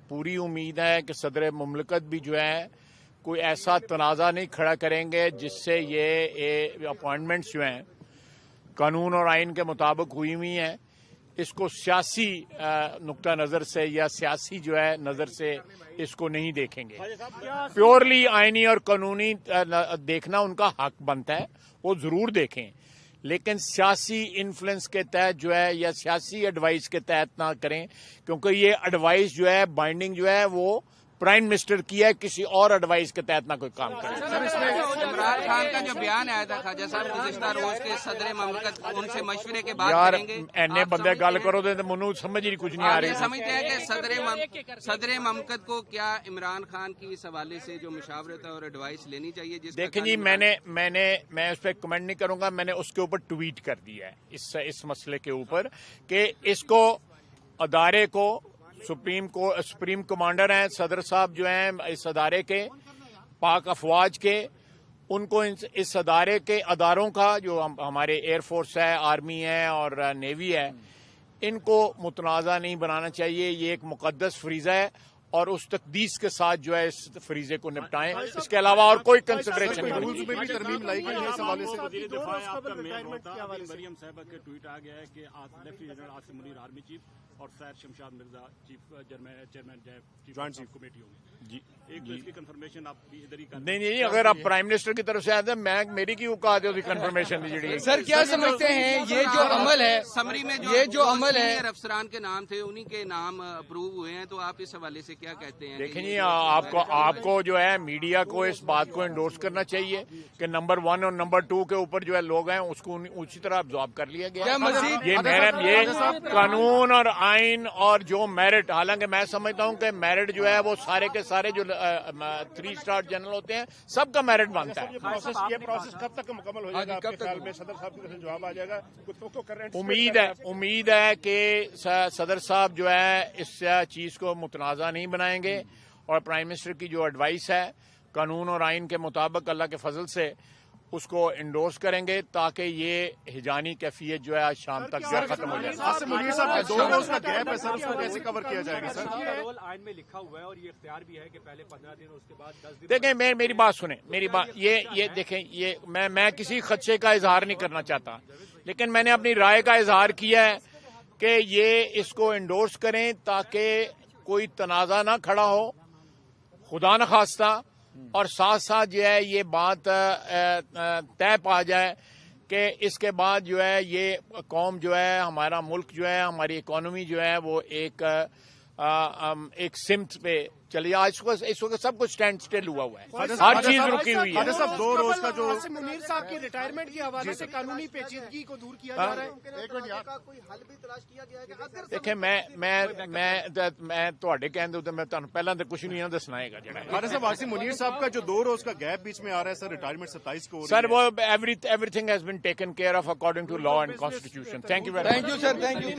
पूरी उम्मीद है कि सदर मुमलिकत भी जो है कोई ऐसा तनाज़ा नहीं खड़ा करेंगे जिससे ये अपॉइंटमेंट्स जो हैं कानून और आइन के मुताबिक हुई हुई हैं, इसको सियासी नुक्ता नज़र से या सियासी जो है नज़र से इसको नहीं देखेंगे। प्योरली आइनी और कानूनी देखना उनका हक बनता है, वो ज़रूर देखें, लेकिन सियासी इन्फ्लुएंस के तहत जो है या सियासी एडवाइस के तहत ना करें, क्योंकि ये एडवाइस जो है बाइंडिंग जो है वो प्राइम मिनिस्टर की है, किसी और एडवाइस के तहत ना कोई काम करे। सर, इसमें इमरान खान का जो बयान आया था ख्वाजा साहब गुज़िश्ता रोज के सदर ममलकत उनसे मशवरे के बाद यार करेंगे। एने बंदे गल करो तो मनु समझ ही कुछ नहीं आ रही। समझते हैं कि सदर ममलकत को क्या इमरान खान की इस हवाले से जो मुशावरत और एडवाइस लेनी चाहिए? देखें जी, मैं उस पर कमेंट नहीं करूंगा, मैंने उसके ऊपर ट्वीट कर दिया है इस मसले के ऊपर कि इसको अदारे को सुप्रीम कमांडर हैं सदर साहब जो हैं इस अदारे के, पाक अफवाज के, उनको इस अदारे के अदारों का जो हमारे एयरफोर्स है, आर्मी है और नेवी है, इनको मुतनाज़ा नहीं बनाना चाहिए। ये एक मुकद्दस फरीज़ा है और उस तकदीस के साथ जो है इस फरीज़े को निपटाएं, इसके अलावा और कोई कंसिडरेशन नहीं। रूल्स में भी तरमीम लाई गई है इस हवाले से। मरियम साहब का ट्वीट आ गया है कि lieutenant general Asim Munir army chief और Syed Shamshad Mirza chairman joint chief committee होंगे जी। एक तो इसकी कंफर्मेशन आप इधर ही नहीं, अगर आप प्राइम मिनिस्टर की तरफ से आए थे, मैं मेरी की औकात है उसकी कंफर्मेशन जी। सर, क्या समझते हैं ये जो अमल है, समरी में ये जो अमल है, अफसरान के नाम थे उन्हीं के नाम अप्रूव हुए हैं, तो आप इस हवाले से क्या कहते हैं? देखें जी, आपको जो है मीडिया को इस बात को एंडोर्स करना चाहिए कि नंबर 1 और नंबर 2 के ऊपर जो है लोग हैं उसको उसी तरह ऑब्जॉर्व कर लिया गया। ये कानून और आइन और जो मेरिट, हालांकि मैं समझता हूं कि मेरिट जो है वो सारे के सारे जो 3 स्टार जनरल होते हैं सबका मेरिट बनता है। ये प्रोसेस कब तक मुकम्मल हो जाएगा आपके ख्याल में? सदर साहब की तरफ से जवाब आ जाएगा? उम्मीद है कि सदर साहब जो है इस चीज को मुतनाज़ा नहीं बनाएंगे और प्राइम मिनिस्टर की जो एडवाइस है कानून और आइन के मुताबिक अल्लाह के फजल से उसको इंडोर्स करेंगे, ताकि ये हिजानी कैफियत जो है आज शाम तक जो खत्म हो जाए। आसिम मुनीर साहब 2 रोज का गैप है सर, उसको कैसे कवर किया जाएगा सर? रोल आइन में लिखा हुआ है और ये इख्तियार भी है कि पहले 15 दिन उसके बाद 10 दिन। देखें, मेरी बात सुने, मेरी बात ये देखें, ये मैं किसी खदशे का इजहार नहीं करना चाहता, लेकिन मैंने अपनी राय का इजहार किया है कि ये इसको इंडोर्स करें ताकि कोई तनाज़ा ना खड़ा हो, खुदा न खास्ता, और साथ साथ जो है ये बात तय पा जाए कि इसके बाद जो है ये कौम जो है, हमारा मुल्क जो है, हमारी इकोनॉमी जो है वो एक सिमत पे चली। आज इस वक्त सब कुछ स्टैंड स्टिल हुआ है, हर चीज रुकी हुई है। सब 2 रोज का जो मुनीर साहब की रिटायरमेंट के हवाले से कानूनी पेचीदगी को दूर किया जा रहा है, एक मिनट यार, कोई हल भी तलाश किया गया है? देखें, मैं ਤੁਹਾਡੇ ਕਹਿੰਦੇ ਉੱਤੇ मैं ਤੁਹਾਨੂੰ ਪਹਿਲਾਂ तो कुछ नहीं दसना है ਜਿਹੜਾ। ख्वाजा साहब, आसिम मुनीर साहब का जो 2 रोज का गैप बीच में आ रहा है सर, रिटायरमेंट 27 को हो रही है। सर, वो everything has been taken care of according to law and constitution. Thank you very much. Thank you sir, thank you.